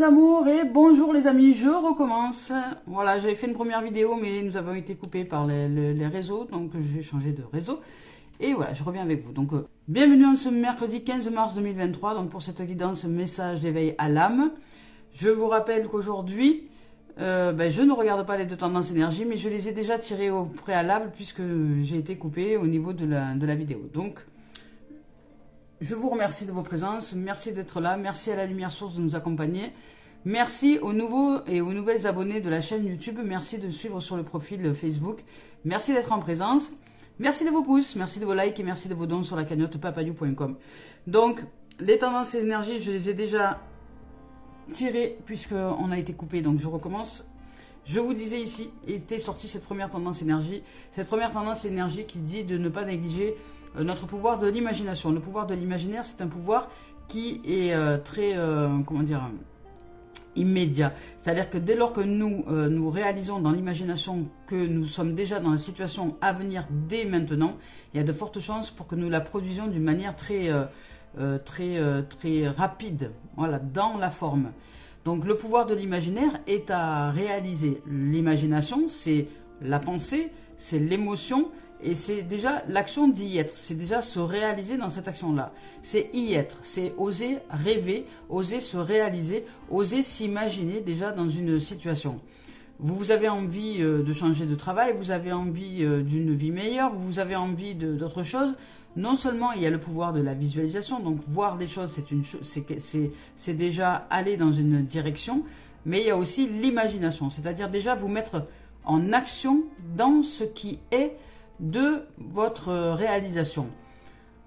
amours et bonjour les amis, je recommence. Voilà, j'avais fait une première vidéo mais nous avons été coupés par les réseaux, donc j'ai changé de réseau. Et voilà, je reviens avec vous. Donc, bienvenue en ce mercredi 15 mars 2023, donc pour cette guidance message d'éveil à l'âme. Je vous rappelle qu'aujourd'hui, je ne regarde pas les deux tendances énergie, mais je les ai déjà tirées au préalable puisque j'ai été coupé au niveau de la vidéo. Donc, je vous remercie de vos présences, merci d'être là, merci à la Lumière Source de nous accompagner. Merci aux nouveaux et aux nouvelles abonnés de la chaîne YouTube, merci de suivre sur le profil Facebook, merci d'être en présence, merci de vos pouces, merci de vos likes et merci de vos dons sur la cagnotte papayou.com. Donc, les tendances et énergies, je les ai déjà tirées puisqu'on a été coupé, donc je recommence. Je vous disais ici, était sortie cette première tendance énergie qui dit de ne pas négliger notre pouvoir de l'imagination. Le pouvoir de l'imaginaire, c'est un pouvoir qui est très, immédiat. C'est-à-dire que dès lors que nous réalisons dans l'imagination que nous sommes déjà dans la situation à venir dès maintenant, il y a de fortes chances pour que nous la produisions d'une manière très rapide, voilà, dans la forme. Donc le pouvoir de l'imaginaire est à réaliser. L'imagination, c'est la pensée, c'est l'émotion, et c'est déjà l'action d'y être, c'est déjà se réaliser dans cette action-là. C'est y être, c'est oser rêver, oser se réaliser, oser s'imaginer déjà dans une situation. Vous avez envie de changer de travail, vous avez envie d'une vie meilleure, vous avez envie d'autre chose. Non seulement il y a le pouvoir de la visualisation, donc voir des choses, c'est déjà aller dans une direction, mais il y a aussi l'imagination, c'est-à-dire déjà vous mettre en action dans ce qui est de votre réalisation.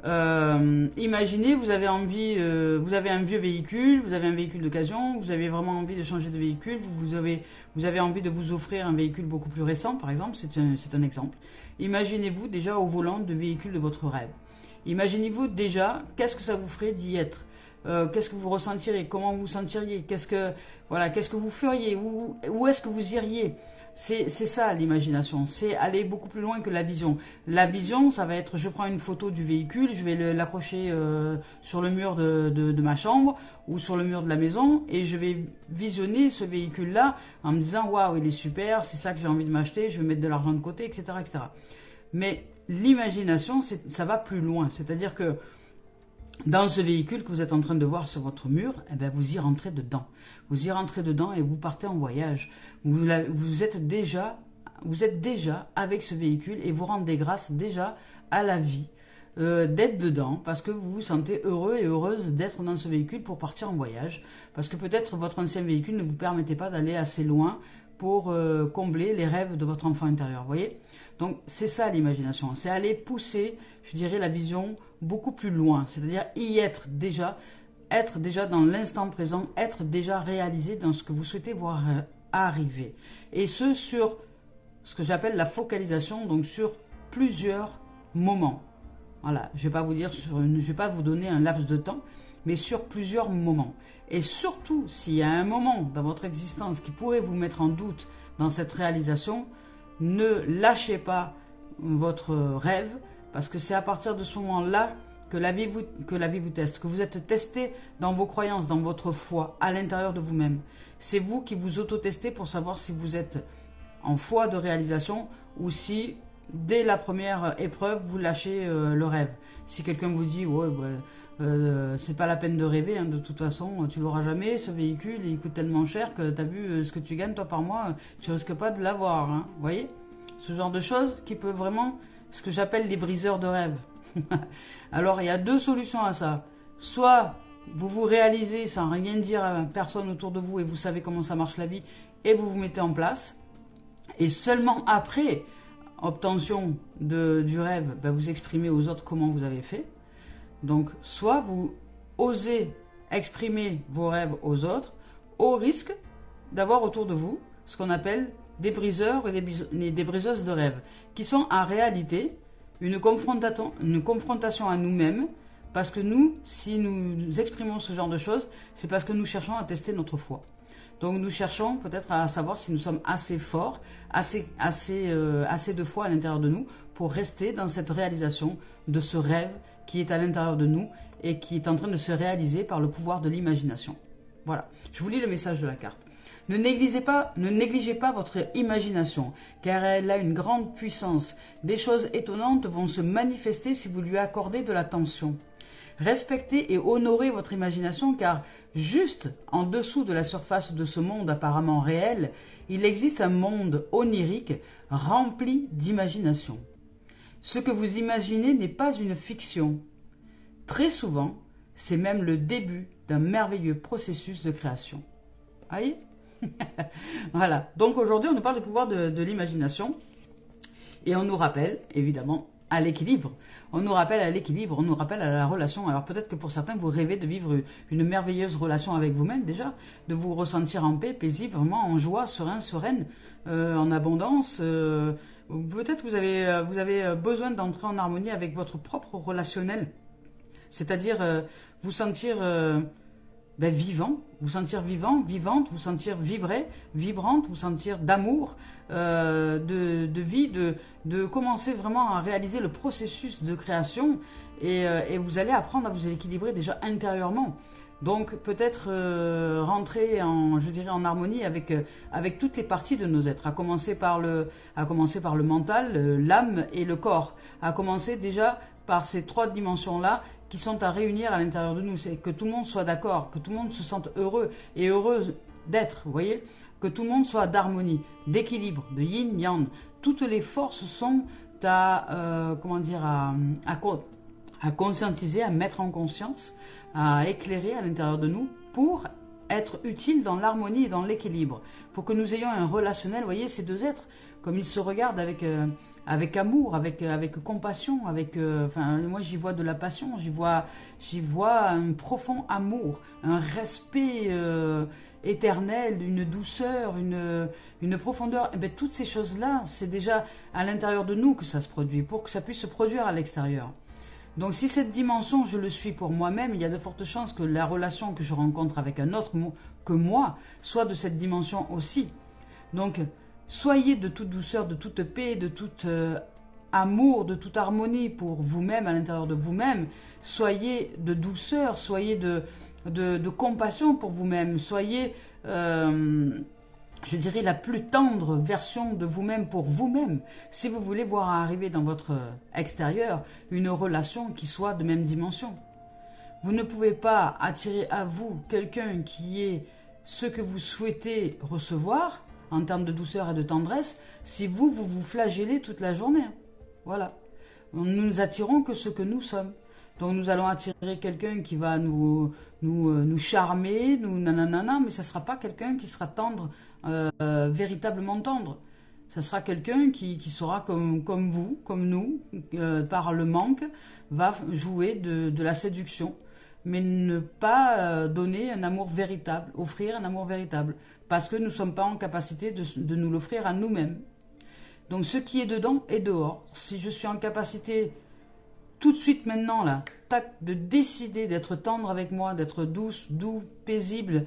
Imaginez, vous avez un vieux véhicule, vous avez un véhicule d'occasion, vous avez vraiment envie de changer de véhicule, vous avez envie de vous offrir un véhicule beaucoup plus récent, par exemple, c'est un exemple. Imaginez-vous déjà au volant de véhicule de votre rêve. Imaginez-vous déjà, qu'est-ce que ça vous ferait d'y être, qu'est-ce que vous ressentirez, comment vous sentiriez, qu'est-ce que vous feriez, où est-ce que vous iriez. C'est ça l'imagination, c'est aller beaucoup plus loin que la vision. La vision, ça va être, je prends une photo du véhicule, je vais l'accrocher sur le mur de ma chambre ou sur le mur de la maison et je vais visionner ce véhicule-là en me disant « Waouh, il est super, c'est ça que j'ai envie de m'acheter, je vais mettre de l'argent de côté, etc. etc. » Mais l'imagination, ça va plus loin, c'est-à-dire que dans ce véhicule que vous êtes en train de voir sur votre mur, eh bien vous y rentrez dedans. Vous y rentrez dedans et vous partez en voyage. Vous êtes déjà avec ce véhicule et vous rendez grâce déjà à la vie d'être dedans parce que vous vous sentez heureux et heureuse d'être dans ce véhicule pour partir en voyage. Parce que peut-être votre ancien véhicule ne vous permettait pas d'aller assez loin pour combler les rêves de votre enfant intérieur. Vous voyez ? Donc c'est ça l'imagination, c'est aller pousser, je dirais, la vision beaucoup plus loin, c'est-à-dire y être déjà dans l'instant présent, être déjà réalisé dans ce que vous souhaitez voir arriver. Et ce sur ce que j'appelle la focalisation, donc sur plusieurs moments. Voilà, je vais pas vous donner un laps de temps, mais sur plusieurs moments. Et surtout, s'il y a un moment dans votre existence qui pourrait vous mettre en doute dans cette réalisation, ne lâchez pas votre rêve, parce que c'est à partir de ce moment-là que la vie vous teste, que vous êtes testé dans vos croyances, dans votre foi, à l'intérieur de vous-même. C'est vous qui vous auto-testez pour savoir si vous êtes en foi de réalisation ou si, dès la première épreuve, vous lâchez le rêve. Si quelqu'un vous dit « ouais, c'est pas la peine de rêver, hein, de toute façon, tu l'auras jamais, ce véhicule, il coûte tellement cher que tu as vu ce que tu gagnes toi par mois, tu risques pas de l'avoir. Hein. » Vous voyez ? Ce genre de choses qui peut vraiment, ce que j'appelle les briseurs de rêve. Alors, il y a deux solutions à ça. Soit vous vous réalisez sans rien dire à personne autour de vous et vous savez comment ça marche la vie et vous vous mettez en place. Et seulement après obtention du rêve, vous exprimez aux autres comment vous avez fait. Donc, soit vous osez exprimer vos rêves aux autres au risque d'avoir autour de vous ce qu'on appelle des briseurs et des briseuses de rêves, qui sont en réalité une confrontation à nous-mêmes, parce que nous, si nous exprimons ce genre de choses, c'est parce que nous cherchons à tester notre foi. Donc nous cherchons peut-être à savoir si nous sommes assez forts, assez de foi à l'intérieur de nous pour rester dans cette réalisation de ce rêve qui est à l'intérieur de nous et qui est en train de se réaliser par le pouvoir de l'imagination. Voilà, je vous lis le message de la carte. Ne négligez pas votre imagination, car elle a une grande puissance. Des choses étonnantes vont se manifester si vous lui accordez de l'attention. Respectez et honorez votre imagination, car juste en dessous de la surface de ce monde apparemment réel, il existe un monde onirique rempli d'imagination. Ce que vous imaginez n'est pas une fiction. Très souvent, c'est même le début d'un merveilleux processus de création. Voyez? Voilà. Donc aujourd'hui, on nous parle du pouvoir de l'imagination. Et on nous rappelle, évidemment, à l'équilibre. On nous rappelle à l'équilibre, on nous rappelle à la relation. Alors peut-être que pour certains, vous rêvez de vivre une merveilleuse relation avec vous-même déjà, de vous ressentir en paix, paisible, vraiment en joie, sereine, en abondance. Peut-être que vous avez besoin d'entrer en harmonie avec votre propre relationnel. C'est-à-dire vous sentir vivant, vous sentir vivant, vivante, vous sentir vibrer, vibrante, vous sentir d'amour, de vie, de commencer vraiment à réaliser le processus de création et vous allez apprendre à vous équilibrer déjà intérieurement. Donc peut-être rentrer en harmonie avec toutes les parties de nos êtres, à commencer par le mental, l'âme et le corps, à commencer déjà par ces trois dimensions-là qui sont à réunir à l'intérieur de nous. C'est que tout le monde soit d'accord, que tout le monde se sente heureux et heureuse d'être, vous voyez, que tout le monde soit d'harmonie, d'équilibre, de yin-yang. Toutes les forces sont à conscientiser, à mettre en conscience, à éclairer à l'intérieur de nous pour être utiles dans l'harmonie et dans l'équilibre, pour que nous ayons un relationnel, vous voyez, ces deux êtres, comme ils se regardent avec amour, avec compassion, moi j'y vois de la passion, j'y vois un profond amour, un respect éternel, une douceur, une profondeur. Et bien, toutes ces choses-là, c'est déjà à l'intérieur de nous que ça se produit, pour que ça puisse se produire à l'extérieur. Donc si cette dimension, je le suis pour moi-même, il y a de fortes chances que la relation que je rencontre avec un autre que moi soit de cette dimension aussi. Donc, soyez de toute douceur, de toute paix, de tout amour, de toute harmonie pour vous-même, à l'intérieur de vous-même. Soyez de douceur, soyez de compassion pour vous-même. Soyez, je dirais, la plus tendre version de vous-même pour vous-même. Si vous voulez voir arriver dans votre extérieur une relation qui soit de même dimension. Vous ne pouvez pas attirer à vous quelqu'un qui est ce que vous souhaitez recevoir, en termes de douceur et de tendresse, si vous vous flagellez toute la journée. Voilà. Nous ne attirons que ce que nous sommes. Donc nous allons attirer quelqu'un qui va nous charmer, nanana, mais ce ne sera pas quelqu'un qui sera tendre, véritablement tendre. Ce sera quelqu'un qui sera comme vous, comme nous, par le manque, va jouer de la séduction, mais ne pas donner un amour véritable, offrir un amour véritable, parce que nous ne sommes pas en capacité de nous l'offrir à nous-mêmes. Donc ce qui est dedans est dehors. Si je suis en capacité, tout de suite maintenant, là, de décider d'être tendre avec moi, d'être douce, doux, paisible,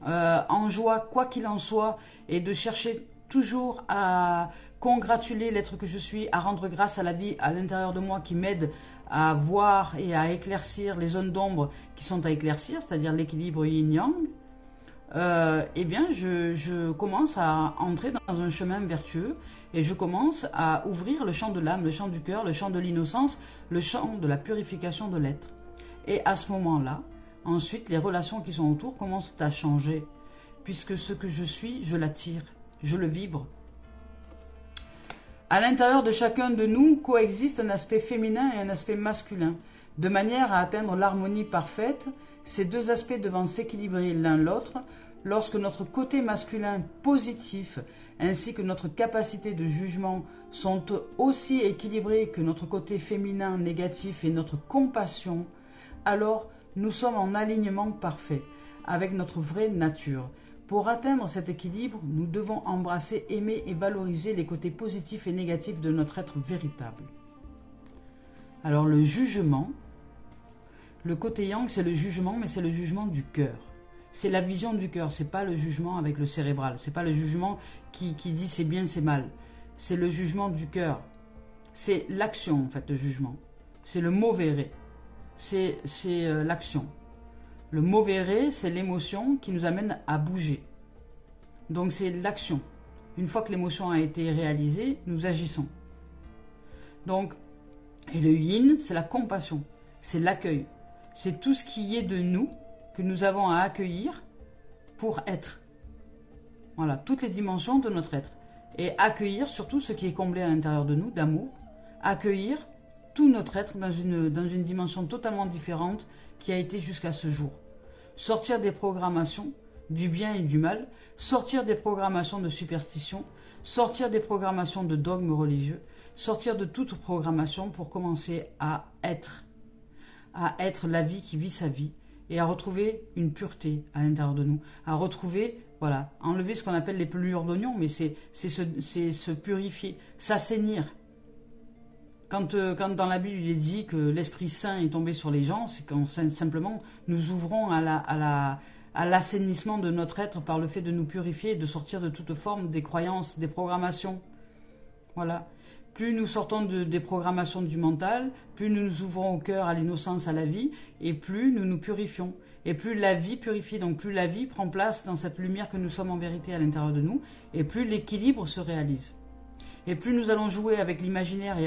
en joie, quoi qu'il en soit, et de chercher toujours à congratuler l'être que je suis, à rendre grâce à la vie à l'intérieur de moi qui m'aide à voir et à éclaircir les zones d'ombre qui sont à éclaircir, c'est-à-dire l'équilibre yin-yang, eh bien je commence à entrer dans un chemin vertueux et je commence à ouvrir le champ de l'âme, le champ du cœur, le champ de l'innocence, le champ de la purification de l'être. Et à ce moment-là, ensuite, les relations qui sont autour commencent à changer, puisque ce que je suis, je l'attire, je le vibre. À l'intérieur de chacun de nous coexiste un aspect féminin et un aspect masculin, de manière à atteindre l'harmonie parfaite. Ces deux aspects devant s'équilibrer l'un l'autre, lorsque notre côté masculin positif ainsi que notre capacité de jugement sont aussi équilibrés que notre côté féminin négatif et notre compassion, alors nous sommes en alignement parfait avec notre vraie nature. Pour atteindre cet équilibre, nous devons embrasser, aimer et valoriser les côtés positifs et négatifs de notre être véritable. Alors le jugement, le côté yang, c'est le jugement, mais c'est le jugement du cœur. C'est la vision du cœur, c'est pas le jugement avec le cérébral. C'est pas le jugement qui dit c'est bien, c'est mal. C'est le jugement du cœur. C'est l'action, en fait, le jugement. C'est le mauvais ré. C'est l'action. Le mauvais ré, c'est l'émotion qui nous amène à bouger. Donc c'est l'action. Une fois que l'émotion a été réalisée, nous agissons. Donc, et le yin, c'est la compassion, c'est l'accueil. C'est tout ce qui est de nous que nous avons à accueillir pour être. Voilà, toutes les dimensions de notre être. Et accueillir surtout ce qui est comblé à l'intérieur de nous, d'amour. Accueillir tout notre être dans une dimension totalement différente qui a été jusqu'à ce jour. Sortir des programmations du bien et du mal, sortir des programmations de superstition, sortir des programmations de dogmes religieux, sortir de toute programmation pour commencer à être la vie qui vit sa vie et à retrouver une pureté à l'intérieur de nous, à retrouver, voilà, enlever ce qu'on appelle les pelures d'oignon, mais c'est se purifier, s'assainir. Quand dans la Bible il est dit que l'Esprit Saint est tombé sur les gens, c'est quand simplement nous ouvrons à l'assainissement de notre être par le fait de nous purifier et de sortir de toute forme des croyances, des programmations. Voilà. Plus nous sortons des programmations du mental, plus nous nous ouvrons au cœur, à l'innocence, à la vie, et plus nous nous purifions. Et plus la vie purifie, donc plus la vie prend place dans cette lumière que nous sommes en vérité à l'intérieur de nous, et plus l'équilibre se réalise. Et plus nous allons jouer avec l'imaginaire et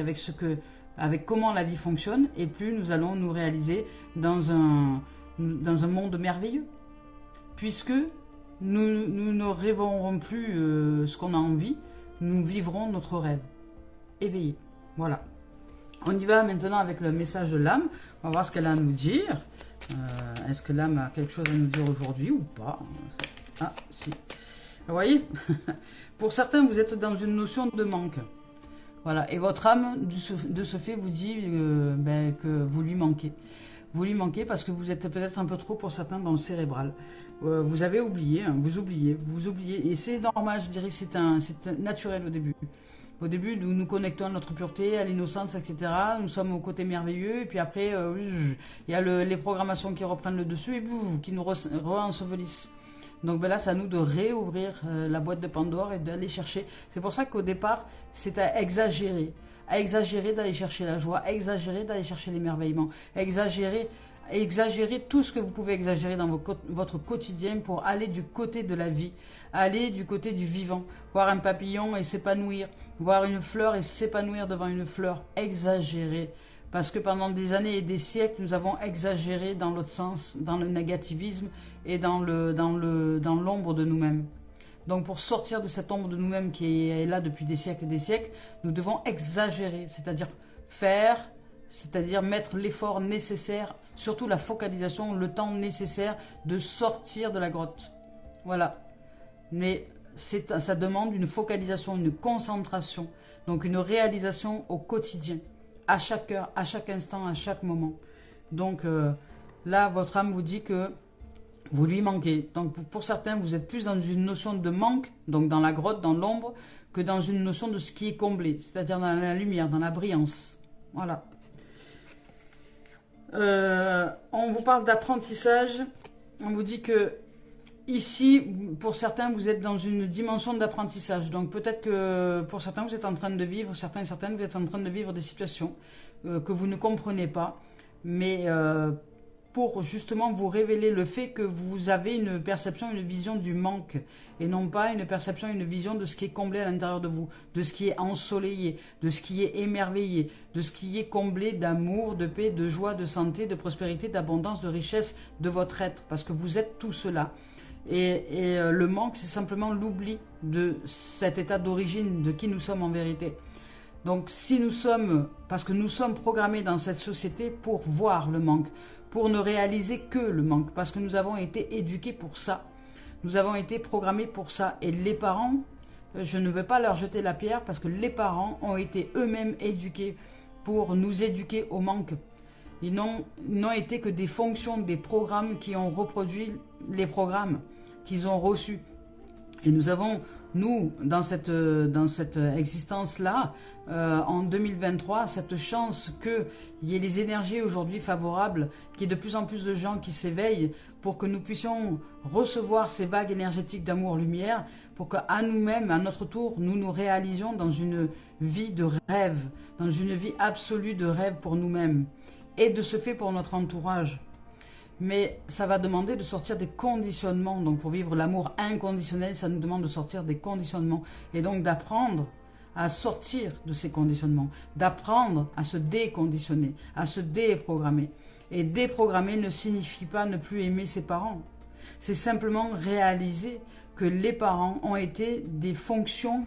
avec comment la vie fonctionne, et plus nous allons nous réaliser dans un monde merveilleux. Puisque nous ne rêverons plus ce qu'on a envie, nous vivrons notre rêve. Éveillé. Voilà. On y va maintenant avec le message de l'âme. On va voir ce qu'elle a à nous dire. Est-ce que l'âme a quelque chose à nous dire aujourd'hui ou pas? Ah, si. Vous voyez, pour certains, vous êtes dans une notion de manque. Voilà. Et votre âme, de ce fait, vous dit que vous lui manquez. Vous lui manquez parce que vous êtes peut-être un peu trop, pour certains, dans le cérébral. Vous avez oublié, hein, vous oubliez. Et c'est normal, je dirais, c'est naturel au début. Au début, nous nous connectons à notre pureté, à l'innocence, etc. Nous sommes au côté merveilleux. Et puis après, il y a les programmations qui reprennent le dessus et qui nous re-ensevelissent. Donc là, c'est à nous de réouvrir la boîte de Pandore et d'aller chercher. C'est pour ça qu'au départ, c'est à exagérer. À exagérer d'aller chercher la joie, à exagérer d'aller chercher l'émerveillement, à exagérer tout ce que vous pouvez exagérer dans votre quotidien pour aller du côté de la vie, aller du côté du vivant, voir un papillon et s'épanouir, voir une fleur et s'épanouir devant une fleur, exagérer. Parce que pendant des années et des siècles, nous avons exagéré dans l'autre sens, dans le négativisme et dans l'ombre de nous-mêmes. Donc pour sortir de cette ombre de nous-mêmes qui est là depuis des siècles et des siècles, nous devons exagérer, c'est-à-dire mettre l'effort nécessaire, surtout la focalisation, le temps nécessaire de sortir de la grotte. Voilà. Mais ça demande une focalisation, une concentration, donc une réalisation au quotidien, à chaque heure, à chaque instant, à chaque moment. Donc là, votre âme vous dit que vous lui manquez. Donc pour certains, vous êtes plus dans une notion de manque, donc dans la grotte, dans l'ombre, que dans une notion de ce qui est comblé, c'est-à-dire dans la lumière, dans la brillance. Voilà. On vous parle d'apprentissage. On vous dit que ici, pour certains, vous êtes dans une dimension d'apprentissage. Donc peut-être que pour certains, vous êtes en train de vivre, certains et certaines, vous êtes en train de vivre des situations que vous ne comprenez pas. Mais pour justement vous révéler le fait que vous avez une perception, une vision du manque, et non pas une perception, une vision de ce qui est comblé à l'intérieur de vous, de ce qui est ensoleillé, de ce qui est émerveillé, de ce qui est comblé d'amour, de paix, de joie, de santé, de prospérité, d'abondance, de richesse de votre être, parce que vous êtes tout cela. Et le manque, c'est simplement l'oubli de cet état d'origine, de qui nous sommes en vérité. Donc si nous sommes, parce que nous sommes programmés dans cette société pour voir le manque, pour ne réaliser que le manque, parce que nous avons été éduqués pour ça. Nous avons été programmés pour ça. Et les parents, je ne veux pas leur jeter la pierre, parce que les parents ont été eux-mêmes éduqués pour nous éduquer au manque. Ils n'ont été que des fonctions, des programmes qui ont reproduit les programmes qu'ils ont reçus. Et nous avons, nous, dans cette existence-là, en 2023, cette chance qu'il y ait les énergies aujourd'hui favorables, qu'il y ait de plus en plus de gens qui s'éveillent pour que nous puissions recevoir ces vagues énergétiques d'amour-lumière, pour qu'à nous-mêmes, à notre tour, nous nous réalisions dans une vie de rêve, dans une vie absolue de rêve pour nous-mêmes, et de ce fait pour notre entourage. Mais ça va demander de sortir des conditionnements. Donc pour vivre l'amour inconditionnel, ça nous demande de sortir des conditionnements. Et donc d'apprendre à sortir de ces conditionnements, d'apprendre à se déconditionner, à se déprogrammer. Et déprogrammer ne signifie pas ne plus aimer ses parents. C'est simplement réaliser que les parents ont été des fonctions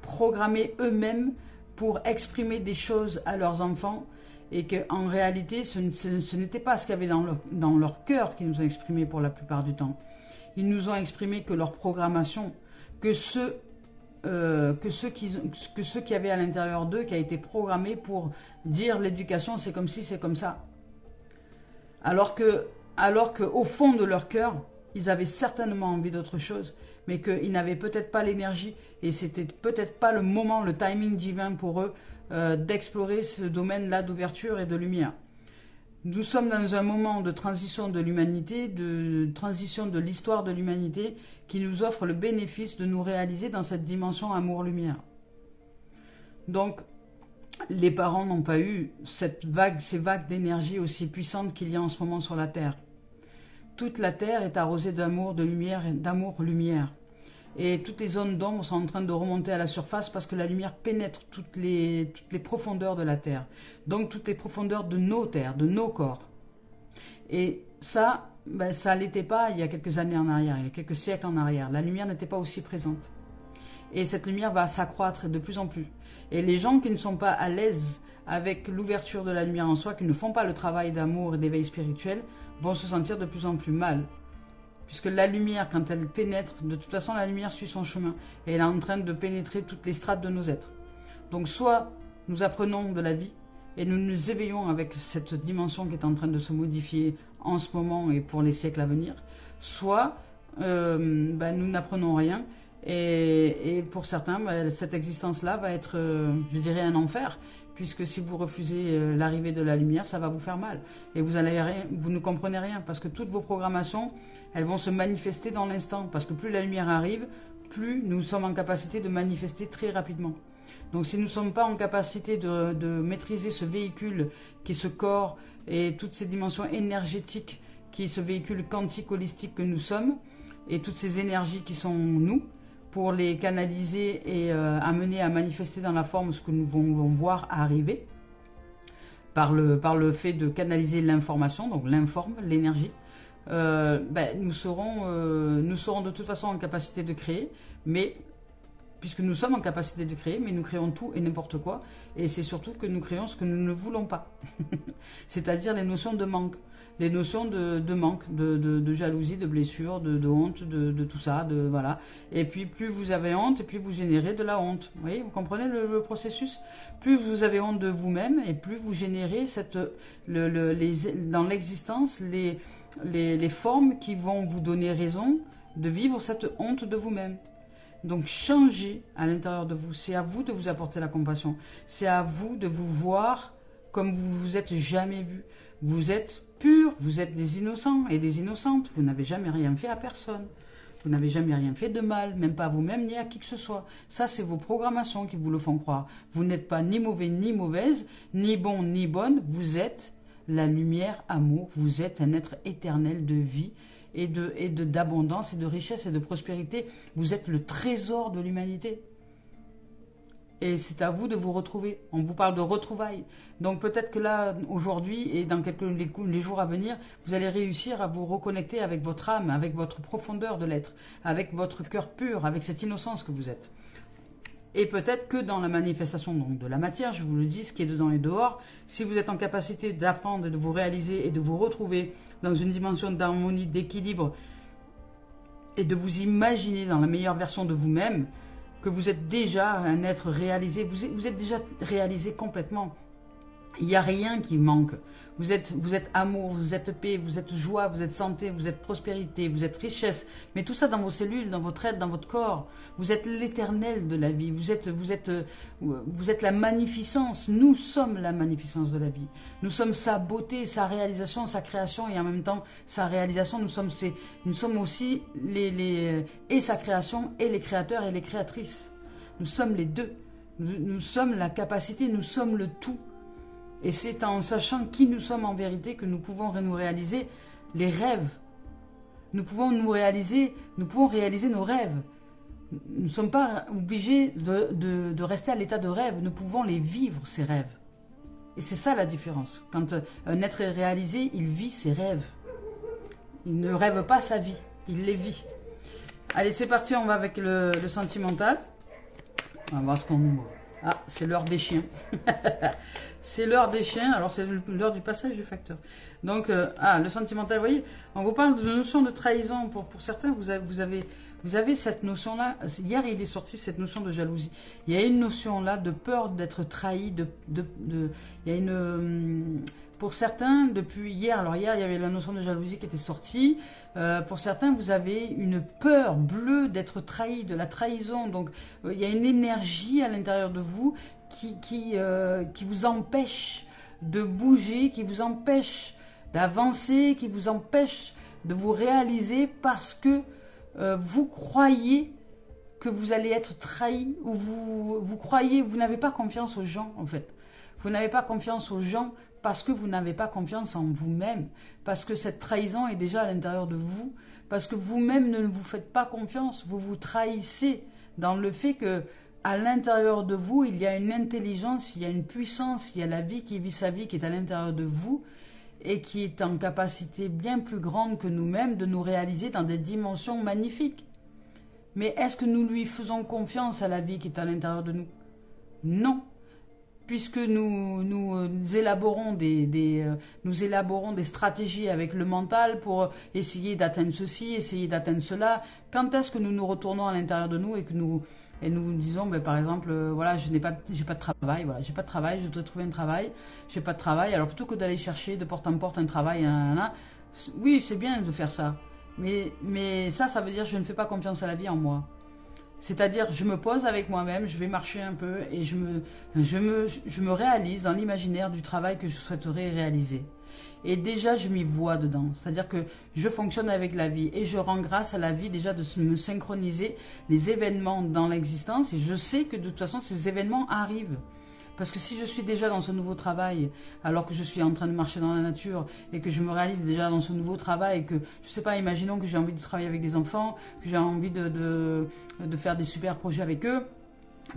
programmées eux-mêmes pour exprimer des choses à leurs enfants et qu'en réalité, ce n'était pas ce qu'il y avait dans leur cœur qu'ils nous ont exprimé pour la plupart du temps. Ils nous ont exprimé que leur programmation, que ce qui avait à l'intérieur d'eux, qui a été programmé pour dire l'éducation c'est comme ci, c'est comme ça. Alors que au fond de leur cœur, ils avaient certainement envie d'autre chose, mais qu'ils n'avaient peut-être pas l'énergie et c'était peut-être pas le moment, le timing divin pour eux d'explorer ce domaine-là d'ouverture et de lumière. Nous sommes dans un moment de transition de l'humanité, de transition de l'histoire de l'humanité qui nous offre le bénéfice de nous réaliser dans cette dimension amour-lumière. Donc, les parents n'ont pas eu ces vagues d'énergie aussi puissantes qu'il y a en ce moment sur la Terre. Toute la Terre est arrosée d'amour, de lumière, d'amour-lumière. Et toutes les zones d'ombre sont en train de remonter à la surface parce que la lumière pénètre toutes les profondeurs de la Terre. Donc toutes les profondeurs de nos terres, de nos corps. Et ça, ça l'était pas il y a quelques années en arrière, il y a quelques siècles en arrière. La lumière n'était pas aussi présente. Et cette lumière va s'accroître de plus en plus. Et les gens qui ne sont pas à l'aise avec l'ouverture de la lumière en soi, qui ne font pas le travail d'amour et d'éveil spirituel, vont se sentir de plus en plus mal. Puisque la lumière, quand elle pénètre, de toute façon la lumière suit son chemin. Et elle est en train de pénétrer toutes les strates de nos êtres. Donc soit nous apprenons de la vie et nous nous éveillons avec cette dimension qui est en train de se modifier en ce moment et pour les siècles à venir, soit nous n'apprenons rien. Et pour certains, cette existence-là va être, je dirais, un enfer. Puisque si vous refusez l'arrivée de la lumière, ça va vous faire mal. Et vous ne comprenez rien, parce que toutes vos programmations, elles vont se manifester dans l'instant. Parce que plus la lumière arrive, plus nous sommes en capacité de manifester très rapidement. Donc si nous ne sommes pas en capacité de maîtriser ce véhicule qui est ce corps et toutes ces dimensions énergétiques qui est ce véhicule quantique holistique que nous sommes, et toutes ces énergies qui sont nous, pour les canaliser et amener à manifester dans la forme ce que nous allons voir arriver, par le fait de canaliser l'information, donc l'informe, l'énergie, nous serons de toute façon en capacité de créer, mais puisque nous sommes en capacité de créer, mais nous créons tout et n'importe quoi, et c'est surtout que nous créons ce que nous ne voulons pas, c'est-à-dire les notions de manque. Les notions de manque, de jalousie, de blessure, de honte, de tout ça, voilà. Et puis plus vous avez honte, et plus vous générez de la honte. Vous voyez, vous comprenez le processus? Plus vous avez honte de vous-même, et plus vous générez dans l'existence les formes qui vont vous donner raison de vivre cette honte de vous-même. Donc changez à l'intérieur de vous. C'est à vous de vous apporter la compassion. C'est à vous de vous voir comme vous vous êtes jamais vu. Vous êtes pur, vous êtes des innocents et des innocentes. Vous n'avez jamais rien fait à personne. Vous n'avez jamais rien fait de mal, même pas à vous-même ni à qui que ce soit. Ça, c'est vos programmations qui vous le font croire. Vous n'êtes pas ni mauvais ni mauvaise, ni bon ni bonne. Vous êtes la lumière, amour. Vous êtes un être éternel de vie et d'abondance et de richesse et de prospérité. Vous êtes le trésor de l'humanité. Et c'est à vous de vous retrouver. On vous parle de retrouvailles. Donc peut-être que là, aujourd'hui et dans les jours à venir, vous allez réussir à vous reconnecter avec votre âme, avec votre profondeur de l'être, avec votre cœur pur, avec cette innocence que vous êtes. Et peut-être que dans la manifestation donc, de la matière, je vous le dis, ce qui est dedans et dehors, si vous êtes en capacité d'apprendre, de vous réaliser et de vous retrouver dans une dimension d'harmonie, d'équilibre, et de vous imaginer dans la meilleure version de vous-même, que vous êtes déjà un être réalisé, vous êtes déjà réalisé complètement. Il n'y a rien qui manque. Vous êtes amour, vous êtes paix, vous êtes joie, vous êtes santé, vous êtes prospérité, vous êtes richesse. Mais tout ça dans vos cellules, dans votre être, dans votre corps. Vous êtes l'éternel de la vie. Vous êtes la magnificence. Nous sommes la magnificence de la vie. Nous sommes sa beauté, sa réalisation, sa création et en même temps sa réalisation. Nous sommes aussi et sa création et les créateurs et les créatrices. Nous sommes les deux. Nous sommes la capacité, nous sommes le tout. Et c'est en sachant qui nous sommes en vérité que nous pouvons nous réaliser les rêves. Nous pouvons réaliser nos rêves. Nous ne sommes pas obligés de rester à l'état de rêve. Nous pouvons les vivre, ces rêves. Et c'est ça la différence. Quand un être est réalisé, il vit ses rêves. Il ne rêve pas sa vie, il les vit. Allez, c'est parti, on va avec le sentimental. On va voir ce qu'on nous... Ah, c'est l'heure des chiens. C'est l'heure des chiens, alors c'est l'heure du passage du facteur. Donc, le sentimental, vous voyez, on vous parle de notion de trahison. Pour certains, vous avez cette notion-là. Hier, il est sorti cette notion de jalousie. Il y a une notion là de peur d'être trahi. Il y a pour certains, depuis hier, alors hier, il y avait la notion de jalousie qui était sortie. Pour certains, vous avez une peur bleue d'être trahi, de la trahison. Donc, il y a une énergie à l'intérieur de vous qui vous empêche de bouger, qui vous empêche d'avancer, qui vous empêche de vous réaliser parce que vous croyez que vous allez être trahi ou vous croyez, vous n'avez pas confiance aux gens en fait. Vous n'avez pas confiance aux gens parce que vous n'avez pas confiance en vous-même, parce que cette trahison est déjà à l'intérieur de vous, parce que vous-même ne vous faites pas confiance, vous vous trahissez dans le fait que à l'intérieur de vous, il y a une intelligence, il y a une puissance, il y a la vie qui vit sa vie qui est à l'intérieur de vous et qui est en capacité bien plus grande que nous-mêmes de nous réaliser dans des dimensions magnifiques. Mais est-ce que nous lui faisons confiance à la vie qui est à l'intérieur de nous? Non. Puisque nous élaborons nous élaborons des stratégies avec le mental pour essayer d'atteindre ceci, essayer d'atteindre cela. Quand est-ce que nous nous retournons à l'intérieur de nous et que nous disons, ben, par exemple, voilà, j'ai pas de travail, voilà, j'ai pas de travail, je voudrais trouver un travail, j'ai pas de travail. Alors plutôt que d'aller chercher de porte en porte un travail, oui, c'est bien de faire ça, mais ça veut dire que je ne fais pas confiance à la vie en moi. C'est-à-dire, je me pose avec moi-même, je vais marcher un peu et je me réalise dans l'imaginaire du travail que je souhaiterais réaliser. Et déjà, je m'y vois dedans. C'est-à-dire que je fonctionne avec la vie et je rends grâce à la vie déjà de me synchroniser les événements dans l'existence. Et je sais que de toute façon, ces événements arrivent. Parce que si je suis déjà dans ce nouveau travail, alors que je suis en train de marcher dans la nature et que je me réalise déjà dans ce nouveau travail et que, je sais pas, imaginons que j'ai envie de travailler avec des enfants, que j'ai envie de faire des super projets avec eux,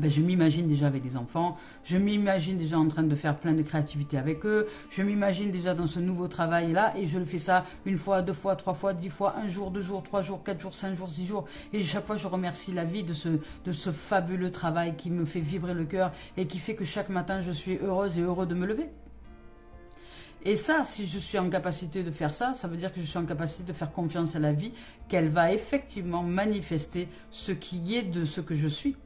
ben je m'imagine déjà avec des enfants, je m'imagine déjà en train de faire plein de créativité avec eux, je m'imagine déjà dans ce nouveau travail-là et je le fais ça une fois, deux fois, trois fois, 10 fois, un jour, 2 jours, 3 jours, 4 jours, 5 jours, 6 jours et chaque fois je remercie la vie de ce fabuleux travail qui me fait vibrer le cœur et qui fait que chaque matin je suis heureuse et heureux de me lever. Et ça, si je suis en capacité de faire ça, ça veut dire que je suis en capacité de faire confiance à la vie, qu'elle va effectivement manifester ce qui est de ce que je suis.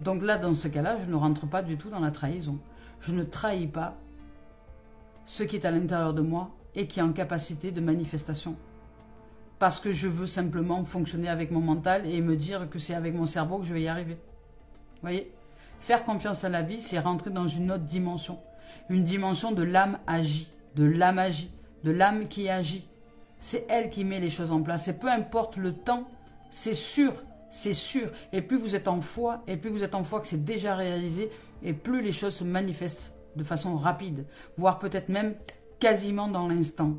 Donc là, dans ce cas-là, je ne rentre pas du tout dans la trahison. Je ne trahis pas ce qui est à l'intérieur de moi et qui est en capacité de manifestation. Parce que je veux simplement fonctionner avec mon mental et me dire que c'est avec mon cerveau que je vais y arriver. Vous voyez? Faire confiance à la vie, c'est rentrer dans une autre dimension. Une dimension de l'âme agit, de l'âme agit, de l'âme qui agit. C'est elle qui met les choses en place. Et peu importe le temps, c'est sûr. C'est sûr. Et plus vous êtes en foi, que c'est déjà réalisé, et plus les choses se manifestent de façon rapide, voire peut-être même quasiment dans l'instant.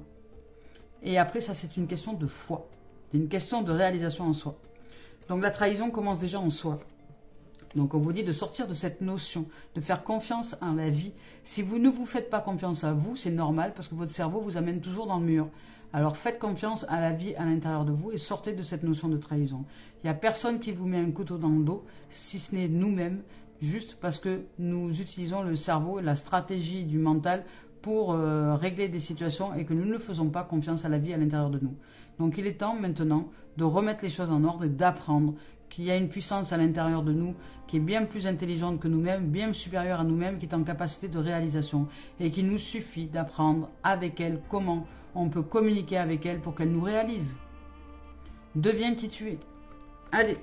Et après, ça, c'est une question de foi. C'est une question de réalisation en soi. Donc la trahison commence déjà en soi. Donc on vous dit de sortir de cette notion, de faire confiance en la vie. Si vous ne vous faites pas confiance à vous, c'est normal, parce que votre cerveau vous amène toujours dans le mur. Alors faites confiance à la vie à l'intérieur de vous et sortez de cette notion de trahison. Il n'y a personne qui vous met un couteau dans le dos, si ce n'est nous-mêmes, juste parce que nous utilisons le cerveau, la stratégie du mental pour régler des situations et que nous ne faisons pas confiance à la vie à l'intérieur de nous. Donc il est temps maintenant de remettre les choses en ordre et d'apprendre qu'il y a une puissance à l'intérieur de nous qui est bien plus intelligente que nous-mêmes, bien supérieure à nous-mêmes, qui est en capacité de réalisation et qu'il nous suffit d'apprendre avec elle comment on peut communiquer avec elle pour qu'elle nous réalise. Deviens qui tu es. Allez,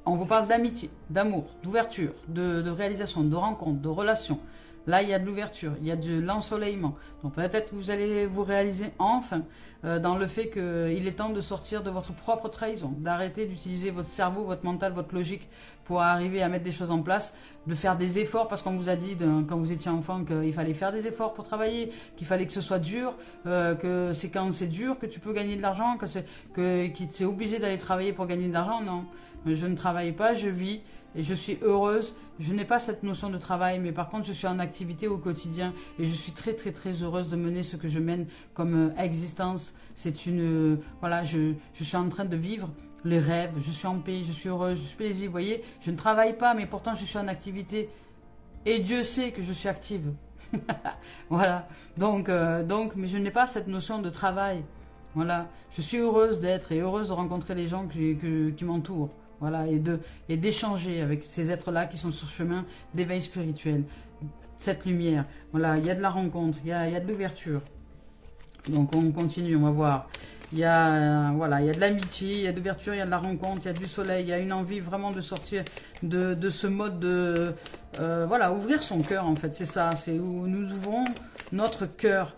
on vous parle d'amitié, d'amour, d'ouverture, de réalisation, de rencontre, de relation. Là, il y a de l'ouverture, il y a de l'ensoleillement. Donc peut-être que vous allez vous réaliser enfin dans le fait qu'il est temps de sortir de votre propre trahison, d'arrêter d'utiliser votre cerveau, votre mental, votre logique pour arriver à mettre des choses en place, de faire des efforts, parce qu'on vous a dit quand vous étiez enfant qu'il fallait faire des efforts pour travailler, qu'il fallait que ce soit dur, que c'est quand c'est dur que tu peux gagner de l'argent, que c'est obligé d'aller travailler pour gagner de l'argent. Non, je ne travaille pas, je vis. Et je suis heureuse, je n'ai pas cette notion de travail, mais par contre je suis en activité au quotidien et je suis très très très heureuse de mener ce que je mène comme existence. C'est une... voilà, je suis en train de vivre les rêves, je suis en paix, je suis heureuse, je suis plaisir. Vous voyez, je ne travaille pas, mais pourtant je suis en activité. Et Dieu sait que je suis active. Voilà, donc, mais je n'ai pas cette notion de travail. Voilà, je suis heureuse d'être et heureuse de rencontrer les gens qui m'entourent. Voilà, et d'échanger avec ces êtres-là qui sont sur le chemin d'éveil spirituel. Cette lumière, voilà, il y a de la rencontre, il y a de l'ouverture. Donc on continue, on va voir. Il y a, voilà, il y a de l'amitié, il y a de l'ouverture, il y a de la rencontre, il y a du soleil, il y a une envie vraiment de sortir de ce mode de... voilà, ouvrir son cœur en fait, c'est ça, c'est où nous ouvrons notre cœur.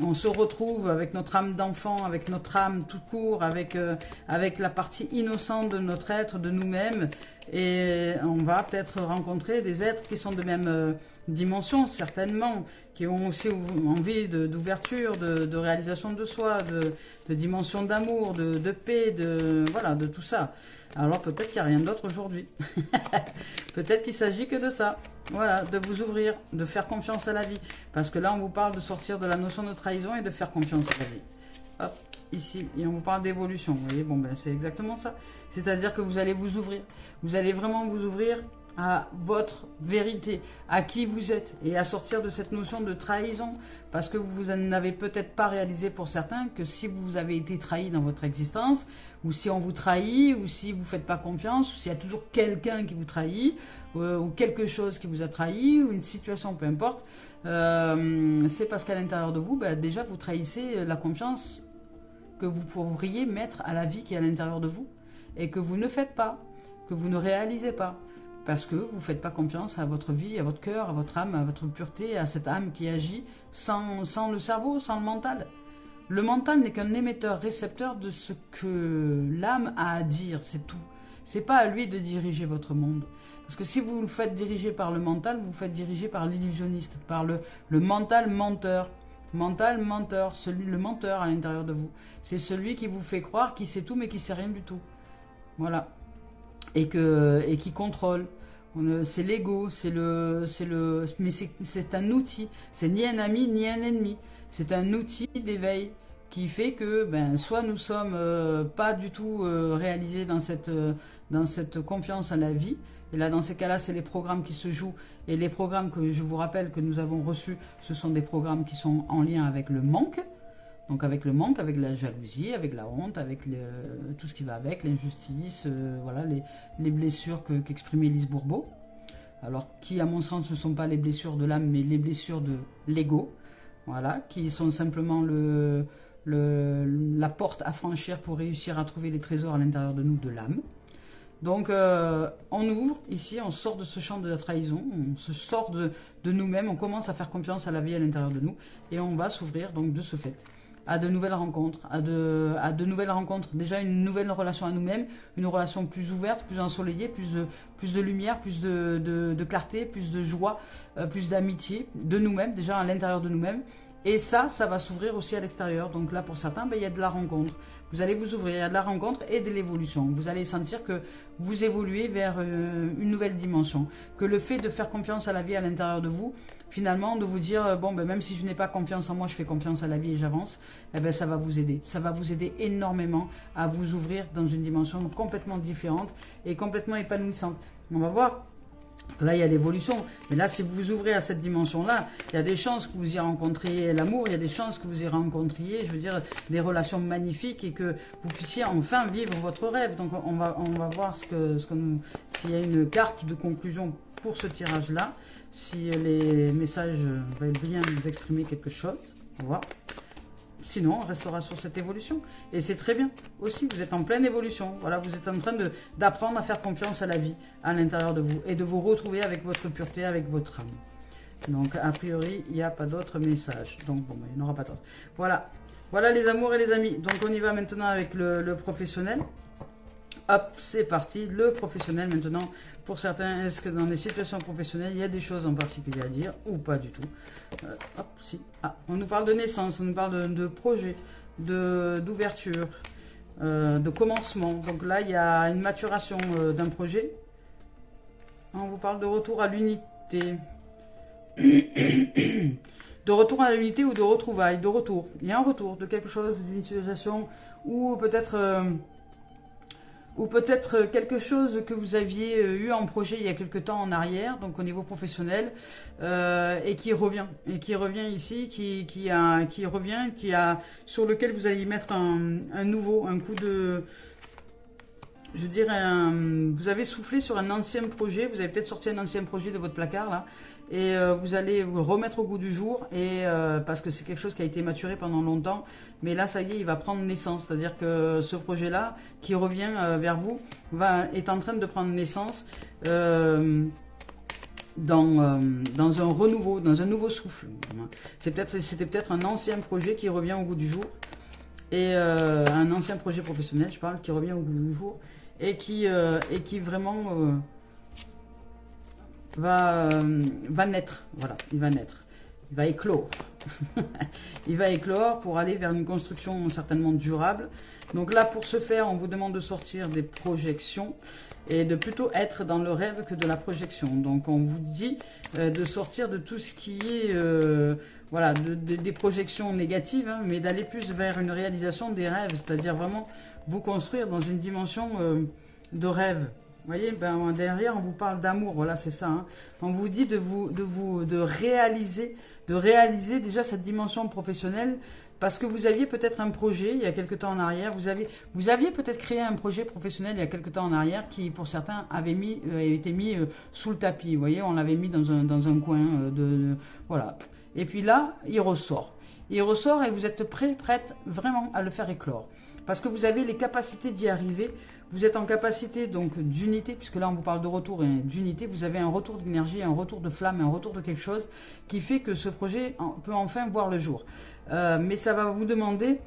On se retrouve avec notre âme d'enfant, avec notre âme tout court, avec la partie innocente de notre être, de nous-mêmes. Et on va peut-être rencontrer des êtres qui sont de même dimension, certainement, qui ont aussi envie d'ouverture, de réalisation de soi, de dimension d'amour, de paix, voilà, de tout ça. Alors peut-être qu'il n'y a rien d'autre aujourd'hui. Peut-être qu'il s'agit que de ça. Voilà, de vous ouvrir, de faire confiance à la vie. Parce que là, on vous parle de sortir de la notion de trahison et de faire confiance à la vie. Hop, ici, et on vous parle d'évolution. Vous voyez, bon, ben c'est exactement ça. C'est-à-dire que vous allez vous ouvrir. Vous allez vraiment vous ouvrir à votre vérité, à qui vous êtes, et à sortir de cette notion de trahison. Parce que vous n'avez peut-être pas réalisé pour certains que si vous avez été trahi dans votre existence, ou si on vous trahit, ou si vous ne faites pas confiance, ou s'il y a toujours quelqu'un qui vous trahit, ou quelque chose qui vous a trahi, ou une situation, peu importe, c'est parce qu'à l'intérieur de vous, ben, déjà vous trahissez la confiance que vous pourriez mettre à la vie qui est à l'intérieur de vous, et que vous ne faites pas, que vous ne réalisez pas. Parce que vous ne faites pas confiance à votre vie, à votre cœur, à votre âme, à votre pureté, à cette âme qui agit sans le cerveau, sans le mental. Le mental n'est qu'un émetteur-récepteur de ce que l'âme a à dire, c'est tout. C'est pas à lui de diriger votre monde. Parce que si vous le faites diriger par le mental, vous vous faites diriger par l'illusionniste, par le mental menteur. Mental menteur, le menteur à l'intérieur de vous. C'est celui qui vous fait croire qu'il sait tout mais qui sait rien du tout. Voilà. Et qui contrôle. C'est l'ego, mais c'est un outil. C'est ni un ami ni un ennemi. C'est un outil d'éveil qui fait que, ben, soit nous sommes pas du tout réalisés dans cette confiance à la vie. Et là, dans ces cas-là, c'est les programmes qui se jouent. Et les programmes que je vous rappelle que nous avons reçus, ce sont des programmes qui sont en lien avec le manque. Donc avec le manque, avec la jalousie, avec la honte, avec tout ce qui va avec, l'injustice, voilà, les blessures qu'exprimait Lise Bourbeau. Alors qui, à mon sens, ne sont pas les blessures de l'âme, mais les blessures de l'ego. Voilà, qui sont simplement la porte à franchir pour réussir à trouver les trésors à l'intérieur de nous, de l'âme. Donc on ouvre ici, on sort de ce champ de la trahison, on se sort de nous-mêmes, on commence à faire confiance à la vie à l'intérieur de nous, et on va s'ouvrir donc de ce fait à de nouvelles rencontres, à de nouvelles rencontres, déjà une nouvelle relation à nous-mêmes, une relation plus ouverte, plus ensoleillée, plus de lumière, plus de clarté, plus de joie, plus d'amitié de nous-mêmes, déjà à l'intérieur de nous-mêmes. Et ça va s'ouvrir aussi à l'extérieur. Donc là, pour certains, ben, il y a de la rencontre. Vous allez vous ouvrir à de la rencontre et de l'évolution. Vous allez sentir que vous évoluez vers une nouvelle dimension. Que le fait de faire confiance à la vie à l'intérieur de vous, finalement, de vous dire, bon, ben, même si je n'ai pas confiance en moi, je fais confiance à la vie et j'avance, eh ben, ça va vous aider. Ça va vous aider énormément à vous ouvrir dans une dimension complètement différente et complètement épanouissante. On va voir. Là, il y a l'évolution. Mais là, si vous vous ouvrez à cette dimension-là, il y a des chances que vous y rencontriez l'amour, il y a des chances que vous y rencontriez, je veux dire, des relations magnifiques et que vous puissiez enfin vivre votre rêve. Donc, on va voir s'il y a une carte de conclusion pour ce tirage-là, si les messages veulent bien nous exprimer quelque chose. On va voir. Sinon, on restera sur cette évolution. Et c'est très bien aussi, vous êtes en pleine évolution. Voilà, vous êtes en train d'apprendre à faire confiance à la vie, à l'intérieur de vous, et de vous retrouver avec votre pureté, avec votre âme. Donc, a priori, il n'y a pas d'autres messages. Donc, bon, il n'y en aura pas d'autres. Voilà. Voilà les amours et les amis. Donc, on y va maintenant avec le professionnel. Hop, c'est parti. Le professionnel maintenant. Pour certains, est-ce que dans les situations professionnelles, il y a des choses en particulier à dire ou pas du tout? Hop, si. Ah, on nous parle de naissance, on nous parle de projet, d'ouverture, de commencement. Donc là, il y a une maturation d'un projet. On vous parle de retour à l'unité. De retour à l'unité ou de retrouvailles, de retour. Il y a un retour de quelque chose, d'une situation ou peut-être quelque chose que vous aviez eu en projet il y a quelque temps en arrière, donc au niveau professionnel, et qui revient ici, sur lequel vous allez y mettre un coup de, je dirais, vous avez soufflé sur un ancien projet, vous avez peut-être sorti un ancien projet de votre placard là, et vous allez vous remettre au goût du jour, et parce que c'est quelque chose qui a été maturé pendant longtemps, mais là ça y est, il va prendre naissance, c'est-à-dire que ce projet-là, qui revient vers vous, est en train de prendre naissance dans un renouveau, dans un nouveau souffle. C'était peut-être un ancien projet qui revient au goût du jour, et un ancien projet professionnel, je parle, qui revient au goût du jour, et qui vraiment va naître. Voilà, il va naître. Il va éclore. Il va éclore pour aller vers une construction certainement durable. Donc là, pour ce faire, on vous demande de sortir des projections et de plutôt être dans le rêve que de la projection. Donc on vous dit de sortir de tout ce qui est voilà, des projections négatives, hein, mais d'aller plus vers une réalisation des rêves, c'est-à-dire vraiment vous construire dans une dimension de rêve. Vous voyez, ben, derrière, on vous parle d'amour, voilà, c'est ça. Hein. On vous dit de réaliser déjà cette dimension professionnelle, parce que vous aviez peut-être un projet il y a quelque temps en arrière, vous aviez peut-être créé un projet professionnel il y a quelque temps en arrière qui, pour certains, avait été mis sous le tapis. Vous voyez, on l'avait mis dans un coin, voilà. Et puis là, il ressort. Il ressort et vous êtes prête vraiment à le faire éclore. Parce que vous avez les capacités d'y arriver. Vous êtes en capacité donc d'unité, puisque là on vous parle de retour et d'unité. Vous avez un retour d'énergie, un retour de flamme, un retour de quelque chose qui fait que ce projet peut enfin voir le jour. Mais ça va vous demander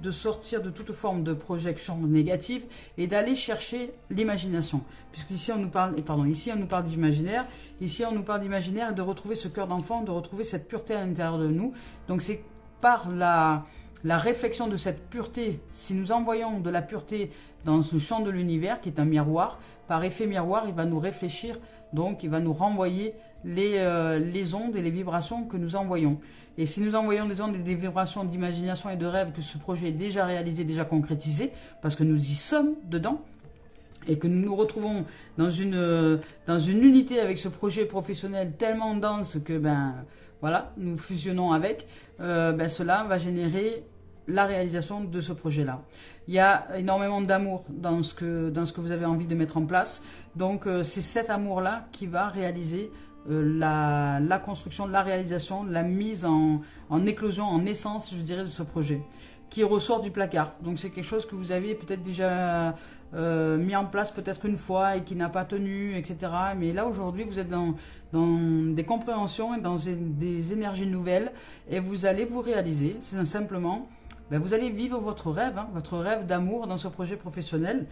de sortir de toute forme de projection négative et d'aller chercher l'imagination. Puisqu'ici on nous parle, ici on nous parle d'imaginaire, ici on nous parle d'imaginaire et de retrouver ce cœur d'enfant, de retrouver cette pureté à l'intérieur de nous. Donc c'est par la réflexion de cette pureté, si nous envoyons de la pureté dans ce champ de l'univers qui est un miroir, par effet miroir, il va nous réfléchir, donc il va nous renvoyer les ondes et les vibrations que nous envoyons. Et si nous envoyons des ondes et des vibrations d'imagination et de rêve, que ce projet est déjà réalisé, déjà concrétisé, parce que nous y sommes dedans, et que nous nous retrouvons dans une unité avec ce projet professionnel tellement dense que voilà, nous fusionnons avec, cela va générer la réalisation de ce projet-là. Il y a énormément d'amour dans ce que vous avez envie de mettre en place. Donc, c'est cet amour-là qui va réaliser la construction, la réalisation, la mise en éclosion, en naissance, je dirais, de ce projet, qui ressort du placard. Donc, c'est quelque chose que vous avez peut-être déjà mis en place peut-être une fois et qui n'a pas tenu, etc. Mais là, aujourd'hui, vous êtes dans des compréhensions et dans des énergies nouvelles et vous allez vous réaliser. C'est simplement, vous allez vivre votre rêve d'amour dans ce projet professionnel.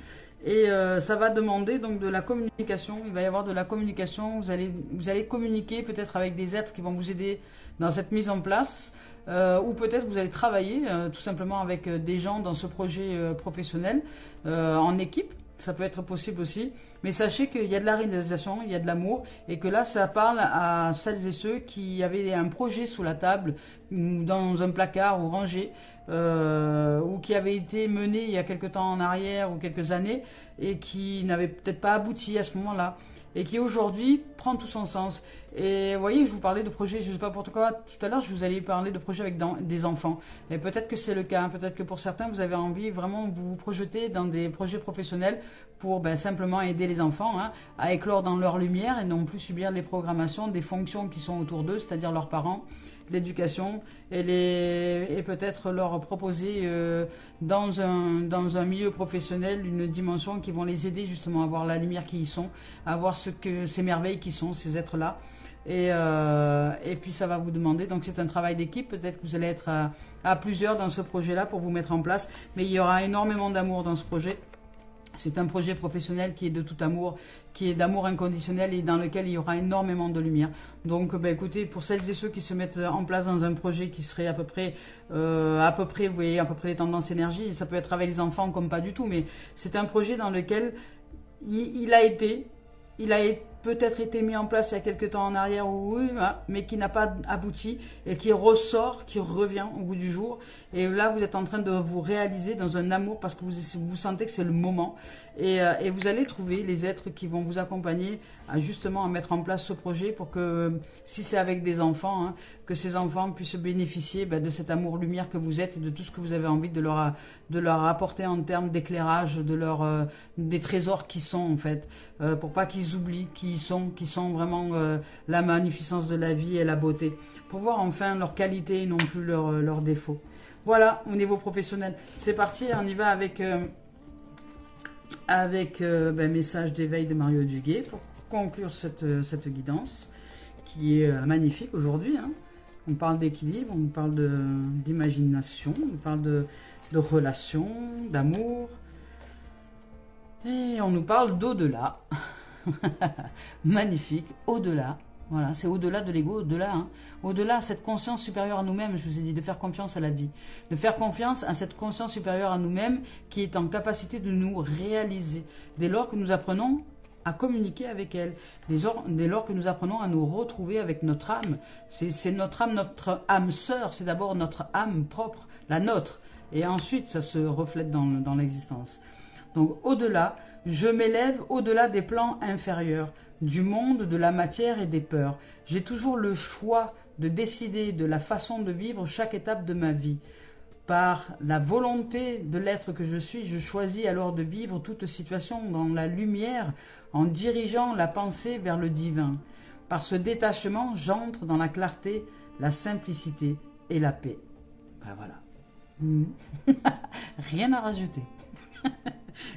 Et ça va demander donc de la communication. Il va y avoir de la communication. Vous allez communiquer peut-être avec des êtres qui vont vous aider dans cette mise en place. Ou peut-être vous allez travailler tout simplement avec des gens dans ce projet professionnel en équipe, ça peut être possible aussi, mais sachez qu'il y a de la réalisation, il y a de l'amour, et que là ça parle à celles et ceux qui avaient un projet sous la table, ou dans un placard ou rangé, ou qui avait été mené il y a quelques temps en arrière ou quelques années, et qui n'avait peut-être pas abouti à ce moment-là, et qui aujourd'hui prend tout son sens. Et vous voyez, je vous parlais de projets, je ne sais pas pourquoi, tout à l'heure je vous allais parler de projets avec des enfants. Et peut-être que c'est le cas, peut-être que pour certains vous avez envie vraiment de vous projeter dans des projets professionnels pour simplement aider les enfants à éclore dans leur lumière et non plus subir les programmations des fonctions qui sont autour d'eux, c'est-à-dire leurs parents, l'éducation, et peut-être leur proposer dans un milieu professionnel une dimension qui vont les aider justement à voir la lumière qui y sont, à voir ces merveilles qui sont ces êtres-là. Et puis ça va vous demander, donc c'est un travail d'équipe, peut-être que vous allez être à plusieurs dans ce projet-là pour vous mettre en place, mais il y aura énormément d'amour dans ce projet. C'est un projet professionnel qui est de tout amour, qui est d'amour inconditionnel et dans lequel il y aura énormément de lumière. Donc, écoutez, pour celles et ceux qui se mettent en place dans un projet qui serait à peu près, vous voyez, à peu près les tendances énergie, ça peut être avec les enfants comme pas du tout, mais c'est un projet dans lequel il a peut-être été mis en place il y a quelques temps en arrière, oui, mais qui n'a pas abouti et qui ressort, qui revient au bout du jour. Et là, vous êtes en train de vous réaliser dans un amour parce que vous sentez que c'est le moment. Et vous allez trouver les êtres qui vont vous accompagner justement à mettre en place ce projet pour que, si c'est avec des enfants, que ces enfants puissent bénéficier de cet amour-lumière que vous êtes et de tout ce que vous avez envie de leur apporter en termes d'éclairage, des trésors qui sont en fait, pour pas qu'ils oublient qui sont vraiment la magnificence de la vie et la beauté, pour voir enfin leurs qualités et non plus leurs défauts. Voilà, au niveau professionnel, c'est parti, on y va avec message d'éveil de Mario Duguay pour conclure cette guidance qui est magnifique aujourd'hui. On parle d'équilibre, on parle d'imagination, on parle de relations, d'amour, et on nous parle d'au-delà. Magnifique, au-delà. Voilà, c'est au-delà de l'ego, au-delà. Au-delà, cette conscience supérieure à nous-mêmes, je vous ai dit, de faire confiance à la vie. De faire confiance à cette conscience supérieure à nous-mêmes qui est en capacité de nous réaliser. Dès lors que nous apprenons à communiquer avec elle, dès lors que nous apprenons à nous retrouver avec notre âme. C'est notre âme sœur, c'est d'abord notre âme propre, la nôtre. Et ensuite, ça se reflète dans l'existence. Donc, au-delà, je m'élève au-delà des plans inférieurs, du monde, de la matière et des peurs. J'ai toujours le choix de décider de la façon de vivre chaque étape de ma vie. Par la volonté de l'être que je suis, je choisis alors de vivre toute situation dans la lumière en dirigeant la pensée vers le divin. Par ce détachement, j'entre dans la clarté, la simplicité et la paix. Ben voilà. Rien à rajouter.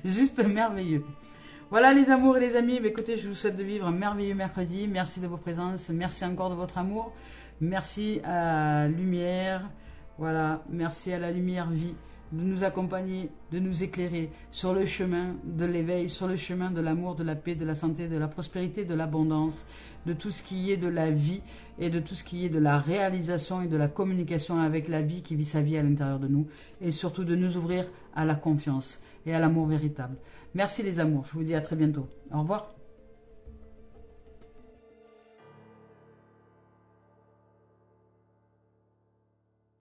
Juste merveilleux. Voilà les amours et les amis, écoutez, je vous souhaite de vivre un merveilleux mercredi. Merci de vos présences, merci encore de votre amour. Merci à la lumière, voilà, merci à la lumière vie de nous accompagner, de nous éclairer sur le chemin de l'éveil, sur le chemin de l'amour, de la paix, de la santé, de la prospérité, de l'abondance, de tout ce qui est de la vie et de tout ce qui est de la réalisation et de la communication avec la vie qui vit sa vie à l'intérieur de nous, et surtout de nous ouvrir à la confiance et à l'amour véritable. Merci les amours, je vous dis à très bientôt. Au revoir.